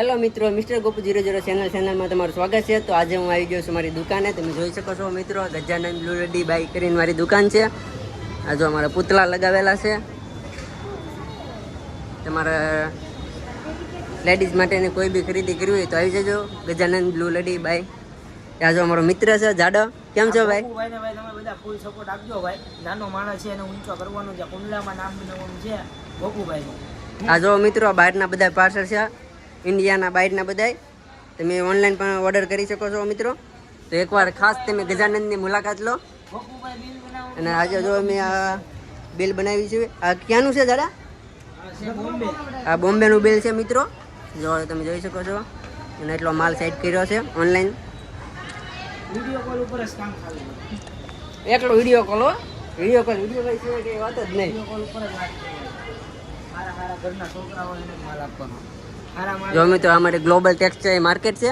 Hello મિત્રો, mister Gopu 00 ચેનલમાં તમારું સ્વાગત છે. તો આજે હું આવી ગયો છું મારી દુકાને. તમે જોઈ શકો છો મિત્રો, ગજાનંદ બ્લુ લેડી બાઇક કરીને મારી દુકાન છે. આ જો અમારા પુતળા લગાવેલા છે. તમારે લેડીઝ માટેની કોઈ બી ખરીદી કરવી હોય તો આવી જજો ગજાનંદ બ્લુ લેડી બાઇક. આ જો અમારો મિત્ર છે જાડો. કેમ છો ભાઈ? ભાઈ તમે બધા ફૂલ સપોર્ટ આપજો ભાઈ. નાનો માણસ છે એને ઊંચો કરવાનો છે. કુંડલામાં નામ બનાવવાનું છે ગોપુભાઈ. આ જો મિત્રો, બહારના બધા પાર્સલ છે, ઇન્ડિયાના બહારના બધા. તમે ઓનલાઈન પણ ઓર્ડર કરી શકો છો મિત્રો. તો એકવાર ખાસ તમે ગજાનંદની મુલાકાત લો. અને આજે જો અમે આ બિલ બનાવી છે. આ ક્યાંનું છે દાદા? આ બોમ્બેનું બિલ છે મિત્રો. જો તમે જોઈ શકો છો. અને એટલો માલ સાઈડ કર્યો છે ઓનલાઈન. વિડિયો કોલ ઉપર જ કામ ચાલે. એકલો વિડીયો કોલ છે કે વાત જ નહીં. વિડિયો કોલ ઉપર જ વાત કરવાની. હારા ઘરના છોકરાઓને માલ આપવાનો. હારા માલ જો મિત્રો, અમારે ગ્લોબલ ટેક્સટાઇલ માર્કેટ છે.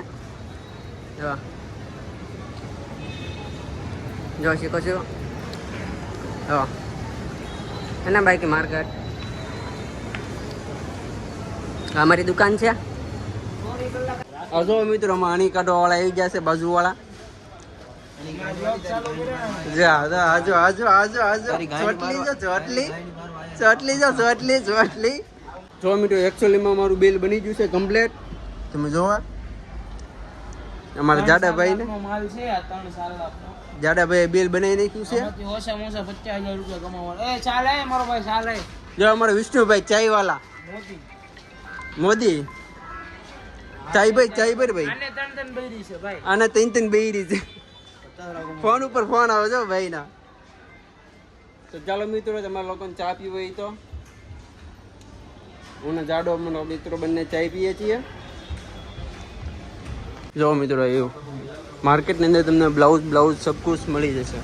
જો શીખો છો. એના બાકી માર્કેટ અમારી દુકાન છે. જો મિત્રો, આમાં અણી કાઢવા વાળા આવી ગયા છે, બાજુ વાળા. જો મિત્રો, એકચ્યુઅલીમાં મારું બિલ બની ગયું છે કમ્પ્લીટ. તમે જોવા અમારા જાડાભાઈ ને માલ છે આ 3 સાલનો. જાડાભાઈ બિલ બનાવી નાખ્યું છે. ઓછામાં ઓછા 50,000 રૂપિયા કમાવાના. એ ચાલે મારો ભાઈ ચાલે. જો અમારા વિષ્ણુભાઈ ચાય વાલા મોદી ચાય ભાઈ આને 3 બૈરી છે ભાઈ. આના 3 બેરી છે. ફોન ઉપર ફોન આવે છે ભાઈ ના. તો ચાલો મિત્રો, તમારા લોકોને ચા પીવી હોય તો હું ને જાડો અમારો મિત્રો બંને ચાય પીએ છીએ. જો મિત્રો, એવું માર્કેટની અંદર તમને બ્લાઉઝ સબ કુછ મળી જશે.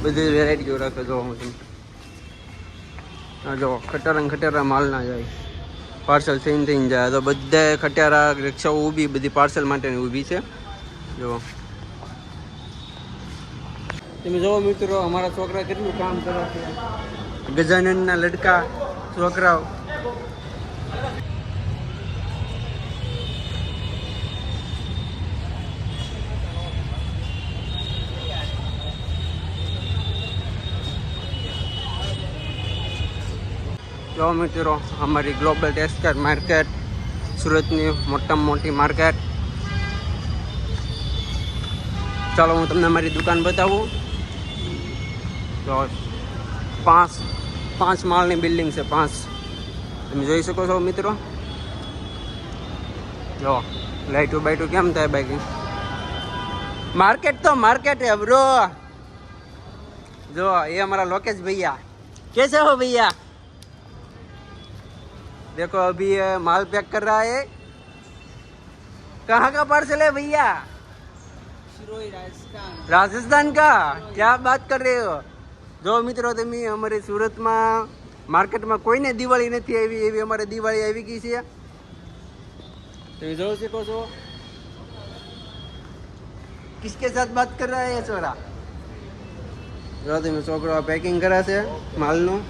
બધી વેરાયટીઓ રાખે. જો હું તમને હા જો ખટારા માલ ના જાય, પાર્સલ થઈને જાય. તો બધા ખટારા રિક્ષાઓ ઊભી, બધી પાર્સલ માટેની ઊભી છે. જો તમે જોવો મિત્રો, અમારા છોકરા કેટલું કામ કરે છે. ગજાનંદના લડકા છોકરાઓ. જો મિત્રો, અમારી ગ્લોબલ ટેક્સટાઇલ માર્કેટ સુરતની મોટામાં મોટી માર્કેટ. ચાલો હું તમને મારી દુકાન બતાવું. તો 5 માળની બિલ્ડિંગ છે, 5. તમે જોઈ શકો છો મિત્રો. જો લાઈટો બાઈટો કેમ થાય બાકી. मार्केट तो मार्केट है ब्रो. जो ये हमारा लोकेश भैया, कैसे हो भैया? देखो अभी ये माल पैक कर रहा है. कहाँ का पार्सल है भैया? राजस्थान का. क्या बात कर रहे हो? जो मित्रों તમે અમારે સુરતમાં માર્કેટમાં કોઈને દિવાળી નથી આવી, એવી અમારે દિવાળી આવી ગઈ છે. તમે જોઈ શકો છો. किसके साथ बात कर रहा है ये छोरा? જો તમે છોકરો પેકિંગ કરે છે માલનું.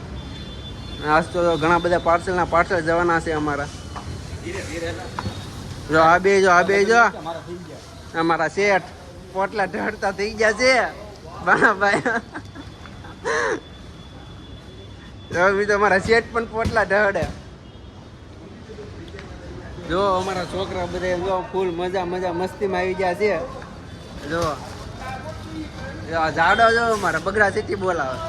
આજ તો ઘણા બધા પાર્સલ જવાના છે અમારા. જો આ બે જો અમારા શેઠ પોટલા ઢળતા થઈ ગયા છે બાણાભાઈ. તો અમારા શેઠ પણ પોટલા ઢળે. જો અમારા છોકરા બધા જો ફૂલ મજા મસ્તીમાં આવી ગયા છે. જો જાડો જો મારા બગડા સિટી બોલાવે.